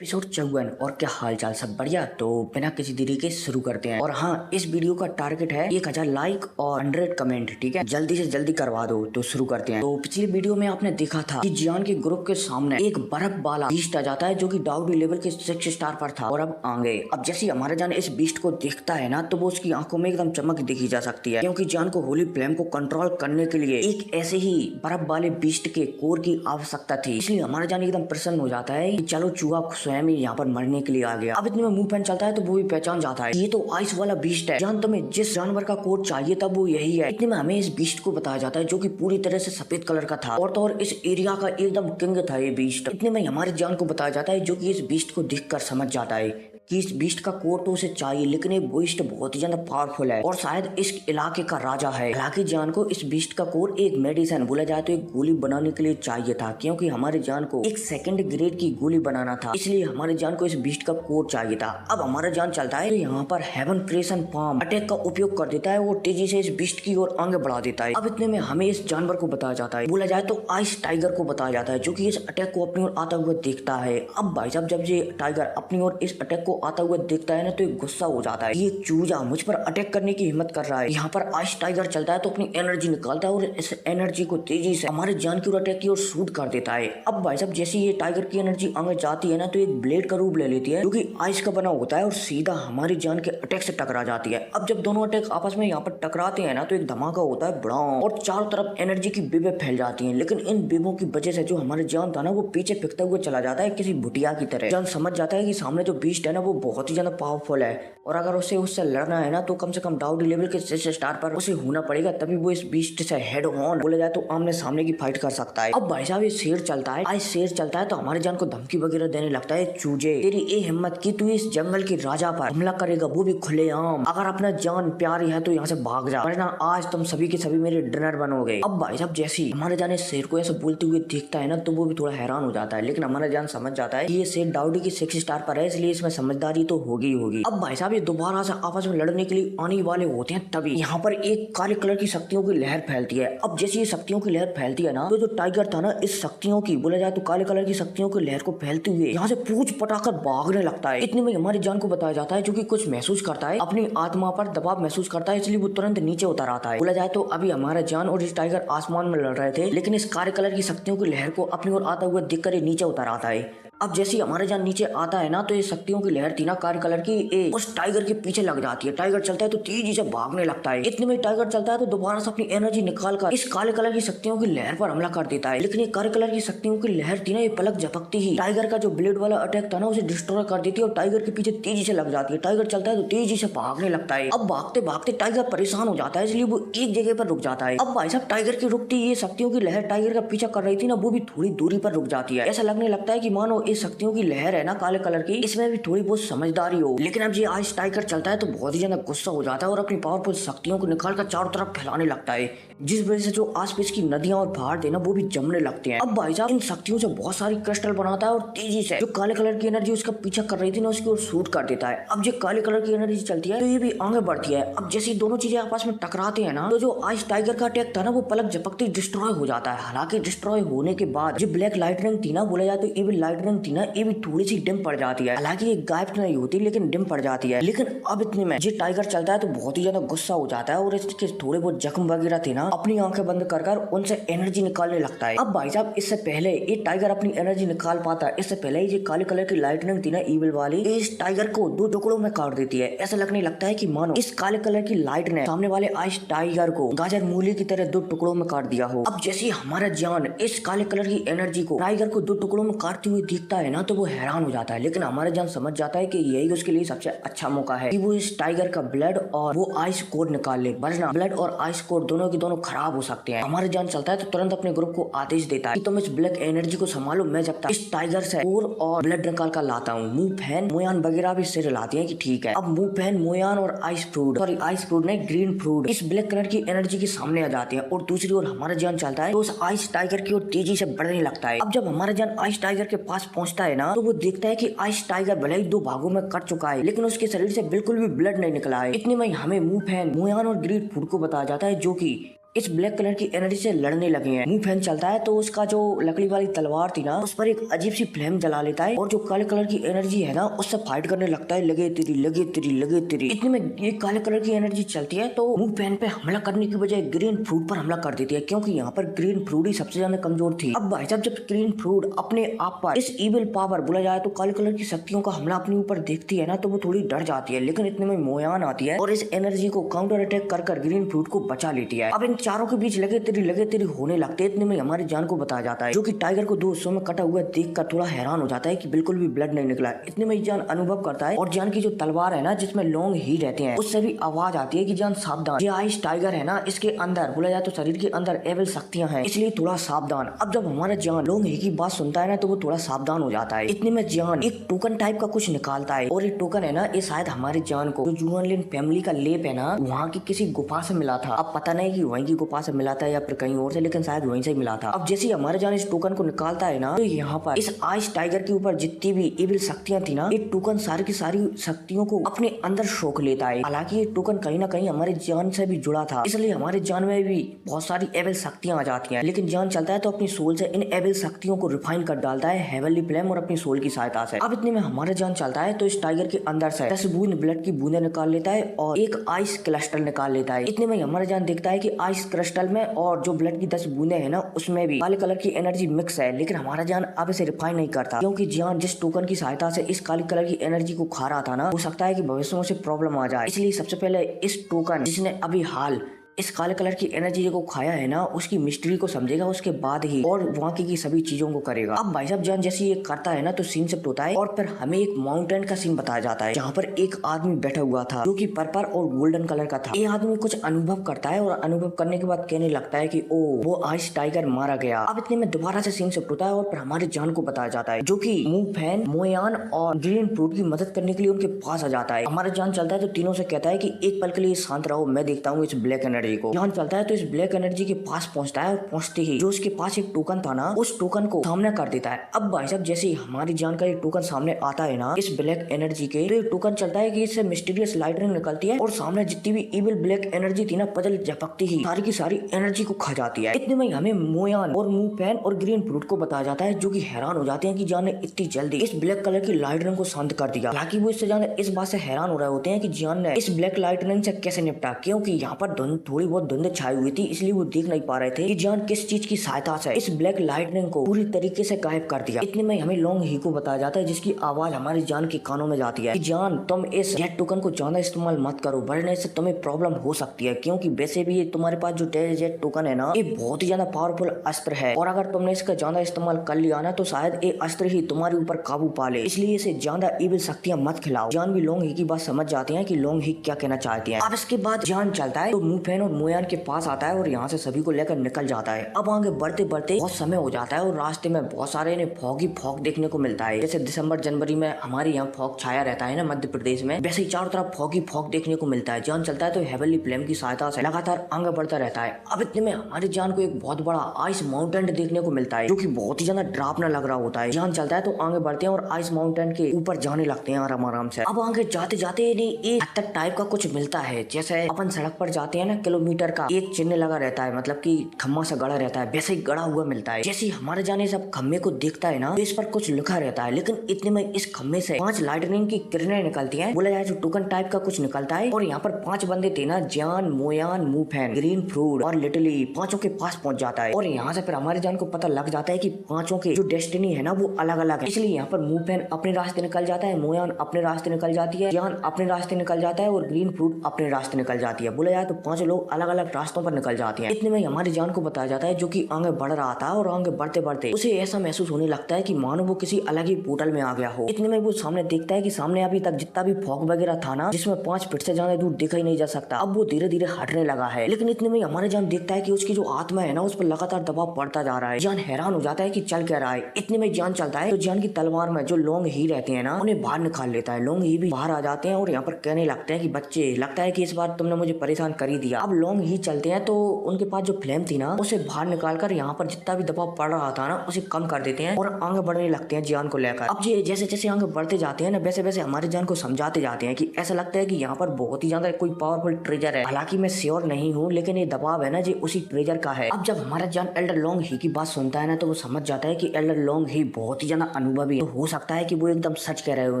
Episode 54। और क्या हाल चाल, सब बढ़िया। तो बिना किसी देरी के शुरू करते हैं। और हाँ, इस वीडियो का टारगेट है 1000 लाइक और 100 कमेंट। ठीक है, जल्दी से जल्दी करवा दो। तो शुरू करते हैं। तो पिछली वीडियो में आपने देखा था कि जियान के ग्रुप के सामने एक बर्फ वाला बीस्ट आ जाता है जो कि डाउडी लेवल के 6 स्टार पर था और अब आ गए। अब जैसे हमारे जान इस बीस्ट को देखता है ना, तो वो उसकी आंखों में एकदम चमक देखी जा सकती है, क्योंकि जान को होली फ्लेम को कंट्रोल करने के लिए एक ऐसे ही बर्फ वाले बीस्ट के कोर की आवश्यकता थी। इसलिए हमारा जान एकदम प्रसन्न हो जाता है कि चलो चूहा स्वयं ही यहाँ पर मरने के लिए आ गया। अब इतने में मुंह फैन चलता है तो वो भी पहचान जाता है ये तो आइस वाला बीस्ट है। जान तुम्हें जिस जानवर का कोट चाहिए था वो यही है। इतने में हमें इस बीस्ट को बताया जाता है जो कि पूरी तरह से सफेद कलर का था और तो और इस एरिया का एकदम किंग था ये बीस्ट। इतने में हमारे जान को बताया जाता है जो कि इस बीस्ट को देखकर समझ जाता है कि इस बीस्ट का कोर तो उसे चाहिए, लेकिन ये बीस्ट बहुत ही ज्यादा पावरफुल है और शायद इस इलाके का राजा है। हालांकि जान को इस बीस्ट का कोर एक मेडिसिन बोला जाए तो एक गोली बनाने के लिए चाहिए था, क्योंकि हमारे जान को एक सेकंड ग्रेड की गोली बनाना था, इसलिए हमारे जान को इस बीस्ट का कोर चाहिए था। अब हमारा जान चलता है तो यहाँ पर हेवन क्रिएशन पाम अटैक का उपयोग कर देता है और तेजी से इस बीस्ट की ओर आगे बढ़ा देता है। अब इतने में हमें इस जानवर को बताया जाता है, बोला जाए तो आइस टाइगर को बताया जाता है, जो कि इस अटैक को अपनी ओर आता हुआ देखता है। अब भाई साहब, जब ये टाइगर अपनी ओर इस अटैक को आता हुआ देखता है ना, तो गुस्सा हो जाता है। ये चूजा मुझ पर अटैक करने की हिम्मत कर रहा है। यहाँ पर आइस टाइगर चलता है तो अपनी एनर्जी निकालता है और इस एनर्जी को तेजी से हमारे जान की ओर अटैक की ओर शूट कर देता है। अब भाई साहब, जैसे ये टाइगर की एनर्जी आगे जाती है ना, तो एक ब्लेड का रूप ले लेती है जो कि आइस का बना होता है और सीधा हमारी जान के अटैक से टकरा जाती है। अब जब दोनों अटैक आपस में यहाँ पर टकराते हैं ना, तो एक धमाका होता है बड़ा और चारों तरफ एनर्जी की बेबे फैल जाती है। लेकिन इन बेबों की वजह से जो हमारे जान था ना, वो पीछे फेंकता हुआ चला जाता है किसी भुटिया की तरह। जान समझ जाता है कि सामने जो बीस्ट है ना, वो बहुत ही ज्यादा पावरफुल है और अगर उससे लड़ना है ना, तो कम से कम डाउडी लेवल के 6 स्टार पर उसे होना पड़ेगा, तभी वो इस बीस्ट से हेड ऑन बोला जाए तो आमने सामने की फाइट कर सकता है। अब भाई साहब, ये शेर चलता है। आज शेर चलता है तो हमारे जान को धमकी वगैरह देने लगता है, चूजे तेरी ये हिम्मत की तू इस जंगल के राजा पर हमला करेगा, वो भी खुलेआम। अगर अपना जान प्यारी है तो यहाँ से भाग जा, वरना आज तुम सभी के सभी मेरे डिनर बनोगे। अब भाई साहब, जैसे हमारे जान इस शेर को ऐसे बोलते हुए देखता है ना, तो वो भी थोड़ा हैरान हो जाता है, लेकिन हमारा जान समझ जाता है कि ये शेर डाउडी की 6 स्टार पर है, इसलिए इसमें समझदारी तो होगी होगी। अब भाई साहब, ये दोबारा से आपस में लड़ने के लिए आने वाले होते हैं, तभी यहाँ पर एक काले कलर की शक्तियों की लहर फैलती है। अब जैसे ये शक्तियों की लहर फैलती है ना, तो जो टाइगर था ना, इस शक्तियों की बोला जाए तो काले कलर की शक्तियों की लहर को फैलते हुए यहाँ से पूंछ पटाकर भागने लगता है। इतने में हमारी जान को बताया जाता है जो कि कुछ महसूस करता है, अपनी आत्मा पर दबाव महसूस करता है, इसलिए वो तुरंत नीचे उतर आता है। बोला जाए तो अभी हमारा जान और इस टाइगर आसमान में लड़ रहे थे, लेकिन इस काले कलर की शक्तियों की लहर को अपनी ओर आता हुआ देखकर नीचे उतर आता है। अब जैसे हमारे जान नीचे आता है ना, तो ये शक्तियों की लहर थी ना काले कलर की, उस टाइगर के पीछे लग जाती है। टाइगर चलता है तो तेजी से भागने लगता है। इतने में टाइगर चलता है तो दोबारा से अपनी एनर्जी निकाल कर इस काले कलर की शक्तियों की लहर पर हमला कर देता है। लेकिन ये काले कलर की शक्तियों की लहर थी ना, ये पलक झपकती ही टाइगर का जो ब्लेड वाला अटैक था ना, उसे डिस्ट्रॉय कर देती है और टाइगर के पीछे तेजी से लग जाती है। टाइगर चलता है तो तेजी से भागने लगता है। अब भागते भागते टाइगर परेशान हो जाता है, इसलिए वो एक जगह पर रुक जाता है। अब भाई साहब, टाइगर की रुकती ये शक्तियों की लहर टाइगर का पीछा कर रही थी ना, वो भी थोड़ी दूरी पर रुक जाती है। ऐसा लगने लगता है कि मानो इस शक्तियों की लहर है ना काले कलर की, इसमें भी थोड़ी बहुत समझदारी हो। लेकिन अब ये आइस टाइगर चलता है तो बहुत ही ज्यादा गुस्सा हो जाता है और अपनी पावरफुल शक्तियों को निकाल कर चारों तरफ फैलाने लगता है, जिस वजह से जो आसपास की नदियां और पहाड़ थे ना, वो भी जमने लगते हैं। अब भाई साहब, इन शक्तियों से बहुत सारी क्रिस्टल बनाता है और तेजी से जो काले कलर की एनर्जी उसका पीछा कर रही थी ना, उसकी ओर शूट कर देता है। अब जो काले कलर की एनर्जी चलती है तो ये भी आगे बढ़ती है। अब जैसे दोनों चीजें आपस में टकराते हैं ना, तो जो आइस टाइगर का अटैक था ना, वो पलक झपकते डिस्ट्रॉय हो जाता है। हालांकि डिस्ट्रॉय होने के बाद जो ब्लैक लाइटनिंग थी ना, बोला जाए तो ये भी लाइटनिंग थी ना, ये भी थोड़ी सी डिम पड़ जाती है। हालांकि ये गायब नहीं होती, लेकिन डिम पड़ जाती है। लेकिन अब इतने में ये टाइगर चलता है तो बहुत ही ज्यादा गुस्सा हो जाता है और इसके थोड़े बहुत जख्म वगैरह थे ना, अपनी आंखें बंद कर उनसे एनर्जी निकालने लगता है। अब भाई साहब, इससे पहले ये टाइगर अपनी एनर्जी निकाल पाता है, इससे पहले ये काले कलर की लाइटनिंग थी ना ईविल वाली, इस टाइगर को 2 टुकड़ों में काट देती है। ऐसा लगने लगता है कि मानो इस काले कलर की लाइट ने सामने वाले आइस टाइगर को गाजर मूली की तरह 2 टुकड़ों में काट दिया हो। अब जैसे हमारा जान इस काले कलर की एनर्जी को टाइगर को 2 टुकड़ों में काटते हुए दिखता है ना, तो वो हैरान हो जाता है। लेकिन हमारा जान समझ जाता है कि यही उसके लिए सबसे अच्छा मौका है कि वो इस टाइगर का ब्लड और वो आइस कोड निकाल ले, वरना ब्लड और आइस कोड दोनों के दोनों खराब हो सकते हैं। हमारे जान चलता है तो तुरंत अपने ग्रुप को आदेश देता है कि तुम इस ब्लैक एनर्जी को संभालो, मैं जब तक इस टाइगर से कोर और ब्लड निकाल कर लाता हूँ। मुंह फैन मोयान वगैरह भी सिर हिलाती हैं कि ठीक है। अब मुंह फैन मोयान और आइस फ्रूट ने ग्रीन फ्रूट इस ब्लैक कलर की एनर्जी के सामने आ जाते हैं और दूसरी ओर हमारा जान चलता है तो उस आइस टाइगर की ओर तेजी से बढ़ने लगता है। अब जब हमारा जान आइस टाइगर के पास पहुंचता है ना, तो वो देखता है कि आइस टाइगर भले ही 2 भागों में कट चुका है, लेकिन उसके शरीर से बिल्कुल भी ब्लड नहीं निकला है। इतने में हमें मुंह फैन मोयान और ग्रीन फ्रूट को बताया जाता है जो कि इस ब्लैक कलर की एनर्जी से लड़ने लगे हैं। मुंह फैन चलता है तो उसका जो लकड़ी वाली तलवार थी ना, उस पर एक अजीब सी फ्लेम जला लेता है और जो काले कलर की एनर्जी है ना, उससे फाइट करने लगता है। लगे तेरी लगे तेरी लगे तेरी। इतने में ये काले कलर की एनर्जी चलती है तो मुंह फैन पे हमला करने की बजाय ग्रीन फ्रूट पर हमला कर देती है, क्योंकि यहाँ पर ग्रीन फ्रूट ही सबसे ज्यादा कमजोर थी। अब भाई साहब जब ग्रीन फ्रूट अपने आप पर इस इविल पावर बोला जाए तो काले कलर की शक्तियों का हमला अपने ऊपर देखती है ना, तो वो थोड़ी डर जाती है। लेकिन इतने में मोयान आती है और इस एनर्जी को काउंटर अटैक कर ग्रीन फ्रूट को बचा लेती है। अब इन चारों के बीच लगे तेरी होने लगते। इतने में हमारी जान को बताया जाता है, जो कि टाइगर को दो हिस्सों में कटा हुआ देखकर थोड़ा हैरान हो जाता है कि बिल्कुल भी ब्लड नहीं निकला। इतने में जान अनुभव करता है और जान की जो तलवार है ना, जिसमें लॉन्ग ही रहते हैं, उससे भी आवाज आती है कि जान सावधान, ये आइस टाइगर है ना, इसके अंदर बोला जाए तो शरीर के अंदर एविल शक्तियां हैं, इसलिए थोड़ा सावधान। अब जब हमारा जान लॉन्ग ही की बात सुनता है ना, तो वो थोड़ा सावधान हो जाता है। इतने में जान एक टोकन टाइप का कुछ निकालता है और ये टोकन है ना, ये शायद हमारे जान को जो जूनलिन फैमिली का लेप है ना, वहाँ की किसी गुफा से मिला था। अब पता नहीं कि वहीं की गुफा से मिला था या फिर कहीं और से, लेकिन शायद वहीं से मिला था। अब जैसे हमारे जान इस टोकन को निकालता है ना, तो यहाँ पर इस आइस टाइगर के ऊपर जितनी भी एविल शक्तियां थी ना, ये टोकन सारी की सारी शक्तियों को अपने अंदर सोख लेता है। हालांकि ये टोकन कहीं ना कहीं हमारे जान से भी जुड़ा था, इसलिए हमारे जान में भी बहुत सारी एविल शक्तियां आ जाती हैं। लेकिन जान चलता है तो अपनी सोल से इन एविल शक्तियों को रिफाइन कर डालता है हेवनली फ्लेम और अपनी सोल की सहायता से। अब इतने में हमारा जान चलता है तो इस टाइगर के अंदर से 10 बूंद ब्लड की बूंदे निकाल लेता है और एक आइस क्रिस्टल निकाल लेता है। इतने में हमारा जान देखता है कि आइस क्रिस्टल में और जो ब्लड की 10 बूंदे है ना, उसमें भी काले कलर की एनर्जी मिक्स है। लेकिन हमारा जान अब इसे रिफाइन नहीं करता, क्योंकि जान जिस टोकन की सहायता से इस काली कलर की एनर्जी को खा रहा था ना, हो सकता है कि भविष्य में उसे प्रॉब्लम आ जाए। इसलिए सबसे पहले इस टोकन जिसने अभी हाल इस काले कलर की एनर्जी को खाया है ना, उसकी मिस्ट्री को समझेगा, उसके बाद ही और वहाँ की सभी चीजों को करेगा। अब भाई साहब जान जैसे ये करता है ना, तो सीन शिफ्ट होता है और फिर हमें एक माउंटेन का सीन बताया जाता है, जहाँ पर एक आदमी बैठा हुआ था जो कि पर्पल और गोल्डन कलर का था। ये आदमी कुछ अनुभव करता है और अनुभव करने के बाद कहने लगता है कि ओ वो आइस टाइगर मारा गया। अब इतने में दोबारा से सीन शिफ्ट होता है और फिर हमारे जान को बताया जाता है, जो कि मुंह फैन, मोयान और ग्रीन फ्रूट की मदद करने के लिए उनके पास आ जाता है। हमारा जान चलता है तो तीनों से कहता है कि एक पल के लिए शांत रहो, मैं देखता हूँ इस ब्लैक एनर्जी को। जान चलता है तो इस ब्लैक एनर्जी के पास पहुंचता है और पहुंचते ही जो उसके पास एक टोकन था ना, उस टोकन को सामने कर देता है। अब भाई साहब जैसे ही हमारी जान का ये टोकन सामने आता है ना, इस ब्लैक एनर्जी के, तो ये टोकन चलता है कि इससे मिस्टीरियस लाइटनिंग निकलती है और सामने जितनी भी इविल ब्लैक एनर्जी थी ना, पजल झपकती ही सारी की सारी एनर्जी को खा जाती है। इतने में हमें मोयान और मुंह फैन और ग्रीन फ्रूट को बताया जाता है, जो कि हैरान हो जाते हैं कि जान ने इतनी जल्दी इस ब्लैक कलर की लाइटनिंग को शांत कर दिया। हालांकि वो इससे जान इस बात से हैरान हो रहे होते हैं कि जान ने इस ब्लैक लाइटनिंग से कैसे निपटा, क्योंकि यहाँ पर थोड़ी बहुत धुंध छाई हुई थी, इसलिए वो देख नहीं पा रहे थे कि जान किस चीज की सहायता से इस ब्लैक लाइटनिंग को पूरी तरीके से गायब कर दिया। इतने में हमें लॉन्ग ही को बताया जाता है, जिसकी आवाज हमारी जान के कानों में जाती है कि जान तुम इस जेट टोकन को ज्यादा इस्तेमाल मत करो, वरना से तुम्हें प्रॉब्लम हो सकती है, क्योंकि वैसे भी ये तुम्हारे पास जो जेट टोकन है ना, ये बहुत ही ज्यादा पावरफुल अस्त्र है और अगर तुमने इसका ज्यादा इस्तेमाल कर लिया ना, तो शायद ये अस्त्र ही तुम्हारे ऊपर काबू पा ले, इसलिए इसे ज्यादा इविल शक्तियां मत खिलाओ। जान भी लॉन्ग ही की बात समझ जाते हैं कि लॉन्ग ही क्या कहना चाहते हैं। अब इसके बाद जान चलता है तो मुंह फैन और मोयान के पास आता है और यहाँ से सभी को लेकर निकल जाता है। अब आगे बढ़ते बढ़ते बहुत समय हो जाता है और रास्ते में बहुत सारे फॉग ही फॉग देखने को मिलता है। जैसे दिसंबर जनवरी में हमारे यहाँ फॉग छाया रहता है ना मध्य प्रदेश में, वैसे ही चारों तरफ फॉग ही फॉग देखने को मिलता है। जान चलता है तो हेवनली फ्लेम की सहायता से लगातार आगे बढ़ता रहता है। अब इतने में हमारी जान को एक बहुत बड़ा आइस माउंटेन देखने को मिलता है, जो कि बहुत ही ज्यादा डरावना लग रहा होता है। जान चलता है तो आगे बढ़ते हैं और आइस माउंटेन के ऊपर जाने लगते हैं आराम आराम से। अब आगे जाते जाते एक हद टाइप का कुछ मिलता है, जैसे अपन सड़क पर जाते हैं ना, किलोमीटर का एक चिन्ह लगा रहता है, मतलब कि खम्मा सा गड़ा रहता है, वैसे ही गड़ा हुआ मिलता है। जैसे हमारे जाने सब खम्मे को देखता है ना, तो इस पर कुछ लिखा रहता है, लेकिन इतने में इस खम्मे से 5 लाइटनिंग की किरणें निकलती हैं, बोला जाए जो टोकन टाइप का कुछ निकलता है। और यहाँ पर 5 बंदे थे ना, जान, मोयान, मुंह फैन, ग्रीन फ्रूट और लिटली, पांचों के पास पहुंच जाता है। और यहाँ से फिर हमारे जान को पता लग जाता है कि पांचों के जो डेस्टिनी है ना, वो अलग अलग है। इसलिए यहाँ पर मुंह फैन अपने रास्ते निकल जाता है, मोयान अपने रास्ते निकल जाती है, जान अपने रास्ते निकल जाता है और ग्रीन फ्रूट अपने रास्ते निकल जाती है। बोला जाए तो 5 लोग अलग अलग रास्तों पर निकल जाते हैं। इतने में हमारी जान को बताया जाता है, जो कि आगे बढ़ रहा था और आगे बढ़ते बढ़ते उसे ऐसा महसूस होने लगता है कि मानो वो किसी अलग ही पोर्टल में आ गया हो। इतने में वो सामने देखता है कि सामने अभी तक जितना भी फॉग वगैरह था ना, जिसमें 5 फीट से ज्यादा दूर देखा ही नहीं जा सकता, अब वो धीरे धीरे हटने लगा है। लेकिन इतने में हमारे जान देखता है कि उसकी जो आत्मा है ना, उस पर लगातार दबाव पड़ता जा रहा है। जान हैरान हो जाता है कि चल क्या रहा है। इतने में जान चलता है तो जान की तलवार में जो लॉन्ग ही रहते हैं ना, उन्हें बाहर निकाल लेता है। लॉन्ग ही भी बाहर आ जाते हैं और यहाँ पर कहने लगते हैं कि बच्चे, लगता है कि इस बार तुमने मुझे परेशान कर ही दिया, अब लॉन्ग ही चलते हैं तो उनके पास जो फ्लेम थी ना उसे बाहर निकालकर यहाँ पर जितना भी दबाव पड़ रहा था ना उसे कम कर देते हैं और आगे बढ़ने लगते हैं जियान को लेकर। अब ये जैसे जैसे आगे बढ़ते जाते हैं ना वैसे वैसे हमारे जान को समझाते जाते हैं कि ऐसा लगता है कि यहाँ पर बहुत ही ज्यादा कोई पावरफुल ट्रेजर है। हालांकि मैं श्योर नहीं हूँ लेकिन ये दबाव है ना जी उसी ट्रेजर का है। अब जब हमारा जान एल्डर लॉन्ग ही की बात सुनता है ना तो वो समझ जाता है कि एल्डर लॉन्ग ही बहुत ही ज्यादा अनुभवी है, तो हो सकता है कि वो एकदम सच कह रहे हो,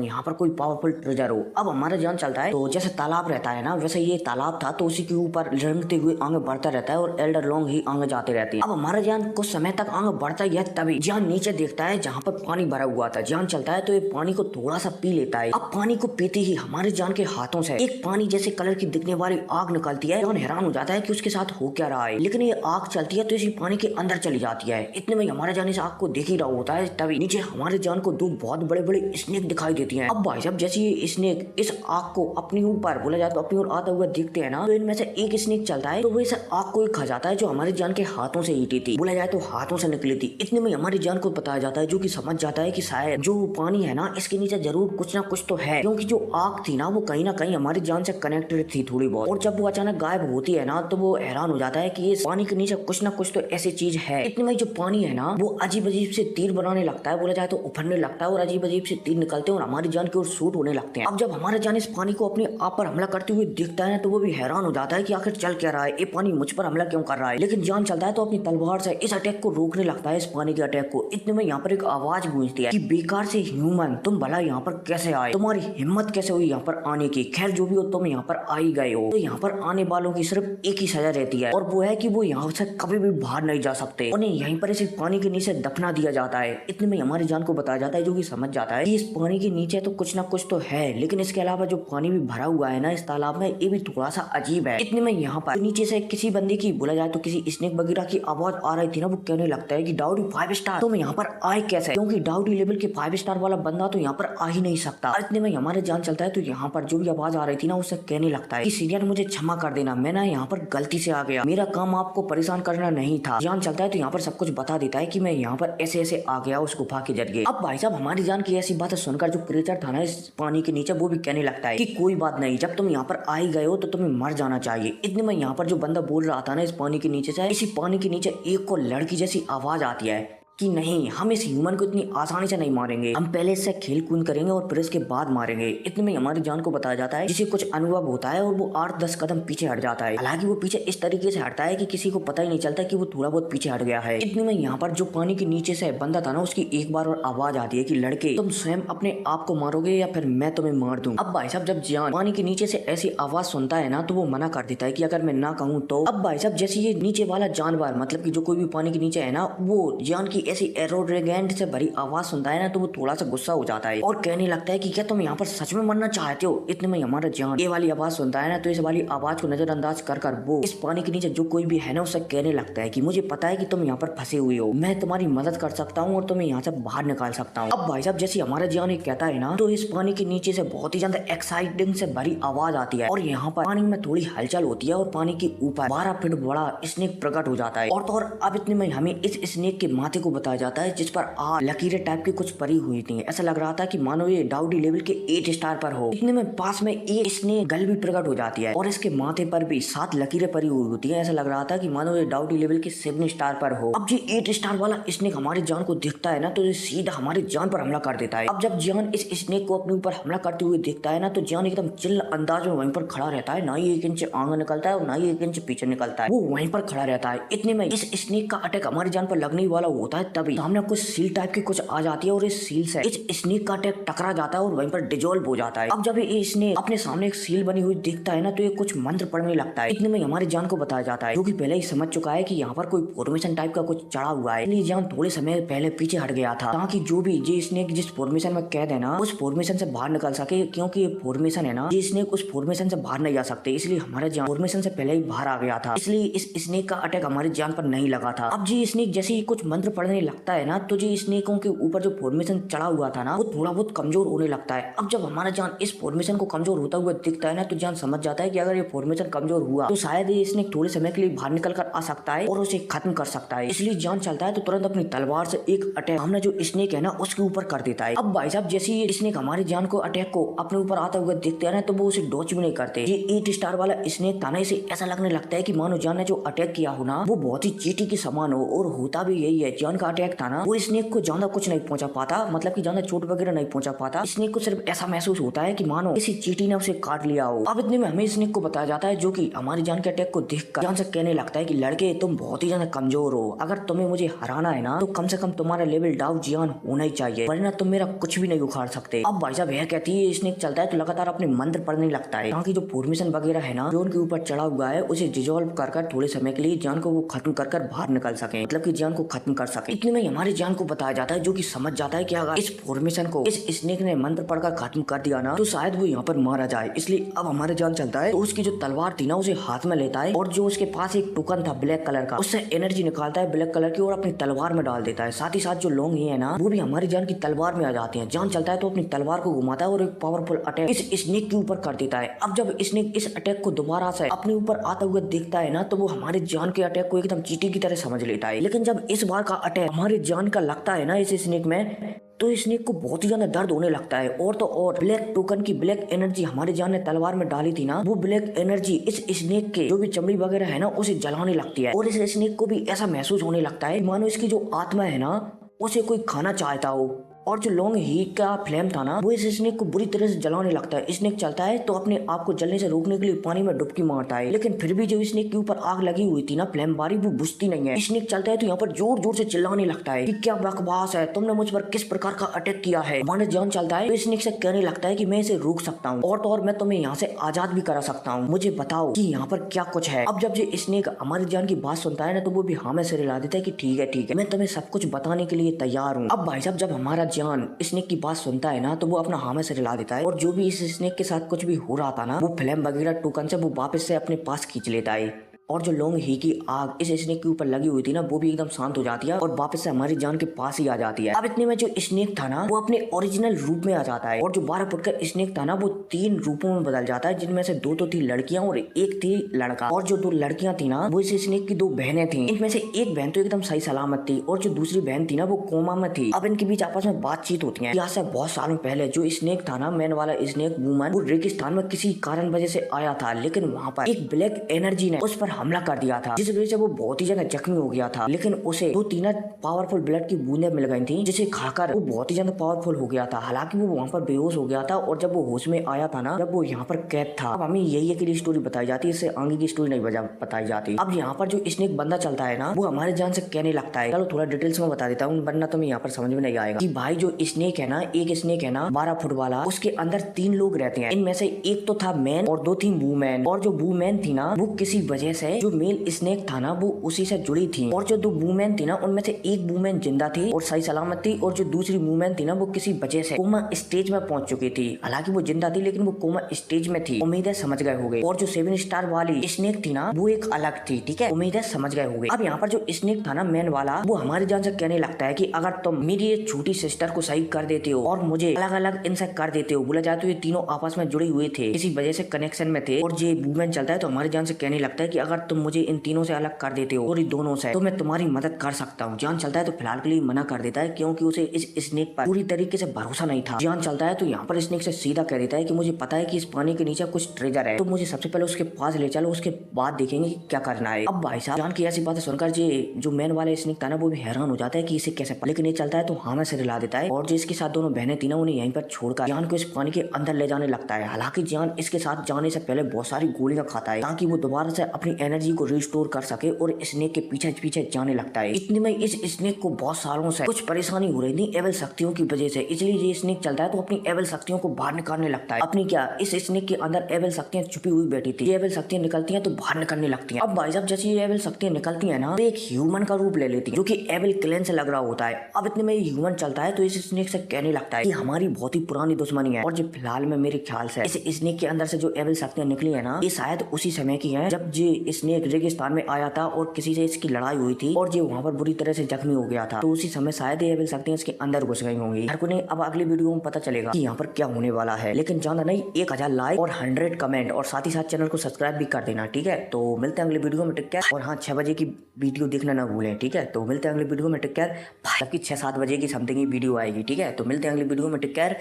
यहाँ पर कोई पावरफुल ट्रेजर हो। अब हमारा जान चलता है तो जैसे तालाब रहता है ना वैसे ये तालाब था तो उसी के ऊपर लड़ते हुए आगे बढ़ता रहता है और एल्डर लॉन्ग ही आगे जाते रहते हैं। अब हमारा जान कुछ समय तक आगे बढ़ता ही है, तभी जान नीचे देखता है जहाँ पर पानी भरा हुआ था। जान चलता है तो ये पानी को थोड़ा सा पी लेता है। अब पानी को पीते ही हमारे जान के हाथों से एक पानी जैसे कलर की दिखने वाली आग निकलती है। जान हैरान हो जाता है कि उसके साथ हो क्या रहा है, लेकिन ये आग चलती है तो इसी पानी के अंदर चली जाती है। इतने में हमारे जान इस आग को देख ही रहा होता है, तभी नीचे हमारे जान को दो बहुत बड़े बड़े स्नेक दिखाई देती हैं। अब भाई साहब जैसे ये स्नेक इस आग को अपनी ऊपर बोला जाए तो अपनी ओर आता हुआ दिखते हैं ना, तो इनमें से एक स्नेक चलता है तो वो इस आग को खा जाता है जो हमारे जान के हाथों से ईटी थी, बोला जाए तो हाथों से निकली थी। इतने में हमारी जान को बताया जाता है जो कि समझ जाता है कि शायद जो पानी है ना इसके नीचे जरूर कुछ ना कुछ तो है, क्योंकि जो आग थी ना वो कहीं ना कहीं हमारी जान से कनेक्टेड थी थोड़ी बहुत। और जब वो अचानक गायब होती है ना तो वो हैरान हो जाता है कि ये पानी के नीचे कुछ ना कुछ तो ऐसी चीज है। इतने में जो पानी है ना वो अजीब अजीब से तीर बनाने लगता है, बोला जाए तो उफरने लगता है और अजीब अजीब से तीर निकलते हैं और हमारी जान की ओर शूट होने लगते हैं। अब जब हमारा जान इस पानी को अपने आप पर हमला करते हुए दिखता है तो वो भी हैरान हो जाता है कि आखिर चल क्या रहा है, ये पानी मुझ पर हमला क्यों कर रहा है। लेकिन जान चलता है तो अपनी तलवार से इस अटैक को रोकने लगता है, इस पानी के अटैक को। इतने में यहाँ पर एक आवाज गूंजती है कि बेकार से ह्यूमन, तुम भला यहाँ पर कैसे आए, तुम्हारी हिम्मत कैसे हुई यहाँ पर आने की। खैर जो भी हो तुम यहाँ पर आ ही गए हो। तो यहाँ पर आने वालों की सिर्फ एक ही सजा रहती है और वो है कि वो यहाँ से कभी भी बाहर नहीं जा सकते, उन्हें यहीं पर इसी पानी के नीचे दफना दिया जाता है। इतने में हमारी जान को बताया जाता है जो कि समझ जाता है कि इस पानी के नीचे तो कुछ ना कुछ तो है, लेकिन इसके अलावा जो पानी भी भरा हुआ है ना इस तालाब में ये भी थोड़ा सा अजीब है। इतने में यहाँ पर नीचे से किसी बंदे की बोला जाए तो किसी स्नेक वगैरह की आवाज आ रही थी ना, वो कहने लगता है कि डाउडी 5 स्टार तुम यहाँ पर आए कैसे, क्योंकि डाउडी लेवल के 5 स्टार वाला बंदा तो यहाँ पर आ ही नहीं सकता। इतने में हमारे जान चलता है तो यहाँ पर जो भी आवाज आ रही थी ना उससे कहने लगता है कि सीनियर मुझे क्षमा कर देना, मैं ना यहाँ पर गलती से आ गया, मेरा काम आपको परेशान करना नहीं था। जान चलता है तो यहाँ पर सब कुछ बता देता है कि मैं यहाँ पर ऐसे ऐसे आ गया उस गुफा के जरिए। अब भाई साहब हमारी जान की ऐसी बातें सुनकर जो क्रिएचर था ना इस पानी के नीचे वो भी कहने लगता है कि कोई बात नहीं, जब तुम यहाँ पर आ ही गए हो तो तुम्हें मर जाना चाहिए। इतने में यहाँ पर जो बंदा बोल रहा था ना इस पानी के नीचे से, इसी पानी के नीचे एक को लड़की जैसी आवाज आती है कि नहीं, हम इस ह्यूमन को इतनी आसानी से नहीं मारेंगे, हम पहले इससे खेल कूद करेंगे और फिर इसके बाद मारेंगे। इतने में हमारी जान को बताया जाता है जिसे कुछ अनुभव होता है और वो 8-10 कदम पीछे हट जाता है। हालांकि वो पीछे इस तरीके से हटता है कि किसी को पता ही नहीं चलता कि वो थोड़ा बहुत पीछे हट गया है। इतने में यहाँ पर जो पानी के नीचे से बंदा था ना उसकी एक बार और आवाज आती है कि लड़के तुम स्वयं अपने आप को मारोगे या फिर मैं तुम्हें मार दूं। अब भाई साहब जब जान पानी के नीचे से ऐसी आवाज सुनता है ना तो वो मना कर देता है कि अगर मैं ना कहूँ तो। अब भाई साहब जैसे ये नीचे वाला जानवर मतलब कि जो कोई भी पानी के नीचे है ना वो जान की ऐसी एरोड्रेगेंट से भरी आवाज सुनता है ना तो वो थोड़ा सा गुस्सा हो जाता है और कहने लगता है कि क्या तुम यहाँ पर सच में मरना चाहते हो। इतने में हमारा जान ये वाली आवाज सुनता है ना तो इस वाली आवाज को नजरअंदाज कर वो इस पानी के नीचे जो कोई भी है ना उससे कहने लगता है कि मुझे पता है कि तुम यहाँ पर फंसे हुए हो, मैं तुम्हारी मदद कर सकता हूँ और तुम्हें यहाँ से बाहर निकाल सकता हूँ। अब भाई साहब जैसे हमारा जान एक कहता है ना तो इस पानी के नीचे से बहुत ही ज्यादा एक्साइटिंग से भरी आवाज आती है और यहाँ पर पानी में थोड़ी हलचल होती है और पानी के ऊपर 12 फीट बड़ा स्नेक प्रकट हो जाता है। और तो और अब इतने में हमें इस स्नेक के माथे को बताया जाता है जिस पर लकीरें टाइप की कुछ परी हुई थी। ऐसा लग रहा था कि मानो ये डाउडी लेवल के 8 स्टार पर हो। इतने में पास में एक स्नेक गल भी प्रकट हो जाती है और इसके माथे पर भी 7 लकीरें परी हुई होती है। ऐसा लग रहा था कि मानो ये डाउडी लेवल के 7 स्टार पर हो। अब ये 8 स्टार वाला स्नेक हमारे जान को देखता है ना तो ये सीधा हमारे जान पर हमला कर देता है। अब जब जान इस स्नेक को अपने ऊपर हमला करते हुए देखता है ना तो जान एकदम चिल्ल अंदाज में वहीं पर खड़ा रहता है, ना ही 1 इंच आगे निकलता है और ना ही 1 इंच पीछे निकलता है, वो वहीं पर खड़ा रहता है। इतने में इस स्नेक का अटैक हमारी जान पर लगने वाला होता है तभी सामने कुछ सील टाइप की कुछ आ जाती है और इस सील से इस स्नेक का अटैक टकरा जाता है और वहीं पर डिजोल्व हो जाता है। अब जब ये स्नेक अपने सामने एक सील बनी हुई देखता है ना तो ये कुछ मंत्र पढ़ने लगता है। इतने में हमारी जान को बताया जाता है जो कि पहले ही समझ चुका है कि यहाँ पर कोई फॉर्मेशन टाइप का कुछ चढ़ा हुआ है, इसलिए जान थोड़े समय पहले पीछे हट गया था ताकि जो भी ये स्नेक जिस फॉर्मेशन में कैद है ना उस फॉर्मेशन से बाहर निकल सके, क्योंकि ये फॉर्मेशन है ना ये स्नेक उस फॉर्मेशन से बाहर नहीं जा सकते, इसलिए हमारे जान फॉर्मेशन से पहले ही बाहर आ गया था, इसलिए इस स्नेक का अटैक हमारी जान पर नहीं लगा था। अब जी स्नेक जैसे ही कुछ मंत्र पढ़ने बढ़ने लगता है ना तो जो स्नेकों के ऊपर जो फॉर्मेशन चढ़ा हुआ था ना वो थोड़ा बहुत कमजोर होने लगता है। अब जब हमारा जान इस फॉर्मेशन को कमजोर होता हुआ दिखता है ना तो जान समझ जाता है कि अगर ये फॉर्मेशन कमजोर हुआ तो शायद ये स्नेक थोड़े समय के लिए बाहर निकल कर आ सकता है और उसे खत्म कर सकता है। इसलिए जान चलता है तो तुरंत अपनी तलवार से एक अटैक हमने जो स्नेक है ना उसके ऊपर कर देता है। अब भाई साहब जैसे ये स्नेक हमारे जान को अटैक को अपने ऊपर आता हुआ दिखते हैं ना तो वो उसे डॉच भी नहीं करते। ये 8 स्टार वाला स्नेक था ना इसे ऐसा लगने लगता है कि मानो जान ने जो अटैक किया हो ना वो बहुत ही चींटी के समान हो, और होता भी यही है। जान का अटैक था ना वो स्नेक को ज्यादा कुछ नहीं पहुंचा पाता, मतलब कि ज्यादा चोट वगैरह नहीं पहुंचा पाता। स्नेक को सिर्फ ऐसा महसूस होता है कि मानो किसी चींटी ने उसे काट लिया हो। अब इतने में हमें स्नेक को बताया जाता है जो कि हमारी जान के अटैक को देखकर जान से कहने लगता है कि लड़के तुम बहुत ही ज्यादा कमजोर हो, अगर तुम्हें मुझे हराना है ना तो कम से कम तुम्हारा लेवल डाउन जियान होना ही चाहिए, वरना तुम मेरा कुछ भी नहीं उखाड़ सकते। अब भाई साहब यह कहती है स्नेक चलता है तो लगातार अपने मंत्र पढ़ने लगता है ताकि जो फॉर्मेशन वगैरह है ना जो उनके ऊपर चढ़ा हुआ है उसे डिजोल्व कर थोड़े समय के लिए जान को वो खत्म कर बाहर निकल सके, मतलब कि जान को खत्म कर सके। इतने में हमारे जान को बताया जाता है जो कि समझ जाता है कि अगर इस फॉर्मेशन को इस स्नेक ने मंत्र पढ़कर खत्म कर दिया ना तो शायद वो यहाँ पर मारा जाए। इसलिए अब हमारे जान चलता है तो उसकी जो तलवार थी ना उसे हाथ में लेता है और जो उसके पास एक टोकन था ब्लैक कलर का उससे एनर्जी निकालता है ब्लैक कलर की और अपनी तलवार में डाल देता है। साथ ही साथ जो लोग ही है ना वो भी हमारी जान की तलवार में आ जाते हैं। जान चलता है तो अपनी तलवार को घुमाता है और एक पावरफुल अटैक इस स्नेक के ऊपर कर देता है। अब जब स्नेक इस अटैक को दोबारा से अपने ऊपर आता हुआ देखता है ना तो वो हमारे जान के अटैक को एकदम चींटी की तरह समझ लेता है। लेकिन जब इस बार का अटैक हमारे जान का लगता है ना इस स्नेक में तो स्नेक को बहुत ही ज्यादा दर्द होने लगता है। और तो और ब्लैक टोकन की ब्लैक एनर्जी हमारे जान ने तलवार में डाली थी ना वो ब्लैक एनर्जी इस स्नेक के जो भी चमड़ी वगैरह है ना उसे जलाने लगती है। और इस स्नेक को भी ऐसा महसूस होने लगता है मानो इसकी जो आत्मा है ना उसे कोई खाना चाहता हो। और जो लॉन्ग ही का फ्लेम था ना वो इस स्नेक को बुरी तरह से जलाने लगता है। स्नेक चलता है तो अपने आप को जलने से रोकने के लिए पानी में डुबकी मारता है, लेकिन फिर भी जो स्नेक के ऊपर आग लगी हुई थी ना फ्लेम बारी वो बुझती नहीं है। स्नेक चलता है तो यहाँ पर जोर जोर से चिल्लाने लगता है कि क्या बकवास है, तुमने मुझ पर किस प्रकार का अटैक किया है। हमारे जान चलता है तो स्नेक से कहने लगता है कि मैं इसे रोक सकता हूँ और तो और मैं तुम्हें यहाँ से आजाद भी करा सकता हूँ, मुझे बताओ कि यहाँ पर क्या कुछ है। अब जब ये स्नेक हमारी जान की बात सुनता है ना तो वो भी हाँ में सिर हिला देता है कि ठीक है मैं तुम्हें सब कुछ बताने के लिए तैयार हूँ। अब भाई साहब जब हमारा जान स्नेक की बात सुनता है ना तो वो अपना हाँ में से हिला देता है और जो भी इस स्नेक के साथ कुछ भी हो रहा था ना वो फ्लेम वगैरह टोकन से वो वापस से अपने पास खींच लेता है। और जो लॉन्ग ही की आग इस स्नेक के ऊपर लगी हुई थी ना वो भी एकदम शांत हो जाती है और वापस से हमारी जान के पास ही आ जाती है। अब इतने में जो स्नेक था ना वो अपने ओरिजिनल रूप में आ जाता है और जो 12 फुट का स्नेक था ना वो 3 रूपों में बदल जाता है, जिनमें से 2 तो थी लड़कियां और 1 थी लड़का। और जो 2 लड़कियां थी ना वो इस स्नेक की 2 बहनें थी। इनमें से एक बहन तो एकदम सही सलामत थी और जो दूसरी बहन थी ना वो कोमा में थी। अब इनके बीच आपस में बातचीत होती है। यहाँ से बहुत सालों पहले जो स्नेक था ना मैन वाला स्नेक वुमन वो रेगिस्तान में किसी कारण वजह से आया था, लेकिन वहाँ पर एक ब्लैक एनर्जी ने उस पर हमला कर दिया था जिस वजह से वो बहुत ही ज्यादा जख्मी हो गया था। लेकिन उसे 2-3 पावरफुल ब्लड की बूंदें मिल गई थी जिसे खाकर वो बहुत ही ज्यादा पावरफुल हो गया था। हालांकि वो वहाँ पर बेहोश हो गया था और जब वो होश में आया था ना जब वो यहाँ पर कैद था। अब हमें यही की स्टोरी बताई जाती है, इससे आगे की स्टोरी नहीं बताई जाती। अब यहाँ पर जो स्नेक बंदा चलता है ना वो हमारे जान से कहने लगता है, चलो थोड़ा डिटेल्स में बता देता हूँ वरना तुम्हें यहाँ पर समझ में नहीं आएगा कि भाई जो स्नेक है ना एक स्नेक है ना 12 फुट वाला उसके अंदर 3 लोग रहते हैं। इनमें से एक तो था मैन और 2 थी वूमेन। और जो वूमेन थी ना वो किसी वजह से जो मेल स्नेक था ना वो उसी से जुड़ी थी। और जो 2 वूमेन थी ना उनमें से एक वूमेन जिंदा थी और सही सलामत थी और जो दूसरी वूमेन थी ना वो किसी वजह से कोमा स्टेज में पहुंच चुकी थी। हालांकि वो जिंदा थी लेकिन वो कोमा स्टेज में थी। उम्मीद है समझ गए होंगे। और जो 7 स्टार वाली स्नेक थी ना वो एक अलग थी, ठीक है, उम्मीद है समझ गए होंगे। अब यहाँ पर जो स्नेक था ना मैन वाला वो हमारी जान से कहने लगता है कि अगर तुम मेरी ये छोटी सिस्टर को सही कर देते हो और मुझे अलग अलग इनसे कर देते हो, बोला जाए तो ये तीनों आपस में जुड़े हुए थे, किसी वजह से कनेक्शन में थे। और ये वूमेन चलता है तो हमारी जान से कहने लगता है कि अगर तुम मुझे इन तीनों से अलग कर देते हो और दोनों से तो मैं तुम्हारी मदद कर सकता हूँ। जान चलता है तो फिलहाल के लिए मना कर देता है क्योंकि उसे इस स्नेक पर पूरी तरीके से भरोसा नहीं था। जान चलता है तो यहाँ पर स्नेक से सीधा कह देता है कि मुझे पता है कि इस पानी के नीचे कुछ ट्रेजर है, तो मुझे सबसे पहले उसके पास ले चलो, उसके बाद देखेंगे कि क्या करना है। अब भाई साहब जान की ऐसी बातें सुनकर जो मैन वाले स्नेक था ना वो भी हैरान हो जाता है कि इसे कैसे, लेकिन ये चलता है तो हाँ में से हिला देता है और जो इसके साथ दोनों बहनें थी ना उन्हें यहीं पर छोड़कर जान को इस पानी के अंदर ले जाने लगता है। हालांकि जान इसके साथ जाने से पहले बहुत सारी गोलियां खाता है ताकि वो दोबारा से अपनी एनर्जी को रिस्टोर कर सके और स्नेक के पीछे पीछे जाने लगता है। इतने में इस स्नेक को बहुत सालों से कुछ परेशानी हो रही थी एवल शक्तियों की वजह से, इसलिए ये स्नेक चलता है तो अपनी एवल शक्तियों को बाहर निकालने लगता है। अपनी क्या इस स्नेक के अंदर एवल शक्तियां छुपी हुई बैठी थी। ये एवल शक्तियां निकलती हैं तो बाहर निकलने लगती हैं। अब भाई साहब जैसे ये एवल शक्तियां निकलती हैं ना तो एक ह्यूमन का रूप ले लेती है जो कि एवल क्लैन से लग रहा होता है। अब इतने में ह्यूमन चलता है तो इस स्नेक से कहने लगता है कि हमारी बहुत ही पुरानी दुश्मनी है और जो फिलहाल में मेरे ख्याल से इस स्नेक के अंदर से जो एवल शक्तियां निकली है ना ये शायद उसी समय की है जब ये इसने एक रेगिस्तान में आया था और किसी से इसकी लड़ाई हुई थी और ये वहाँ पर बुरी तरह से जख्मी हो गया था। तो उसी समय शायद ये बोल सकते हैं इसके अंदर घुस गई होंगी। हर कोई अब अगली वीडियो में पता चलेगा कि यहाँ पर क्या होने वाला है, लेकिन ज्यादा नहीं 1000 लाइक और 100 कमेंट और साथ ही साथ चैनल को सब्सक्राइब भी कर देना, ठीक है। तो मिलते हैं अगले वीडियो में, टेक केयर। और हाँ, 6 बजे की वीडियो देखना ना भूलें, ठीक है। तो मिलते हैं अगले वीडियो में, टेक केयर। जबकि 6-7 बजे की समथिंग वीडियो आएगी, ठीक है। तो मिलते हैं अगले वीडियो में, टेक केयर।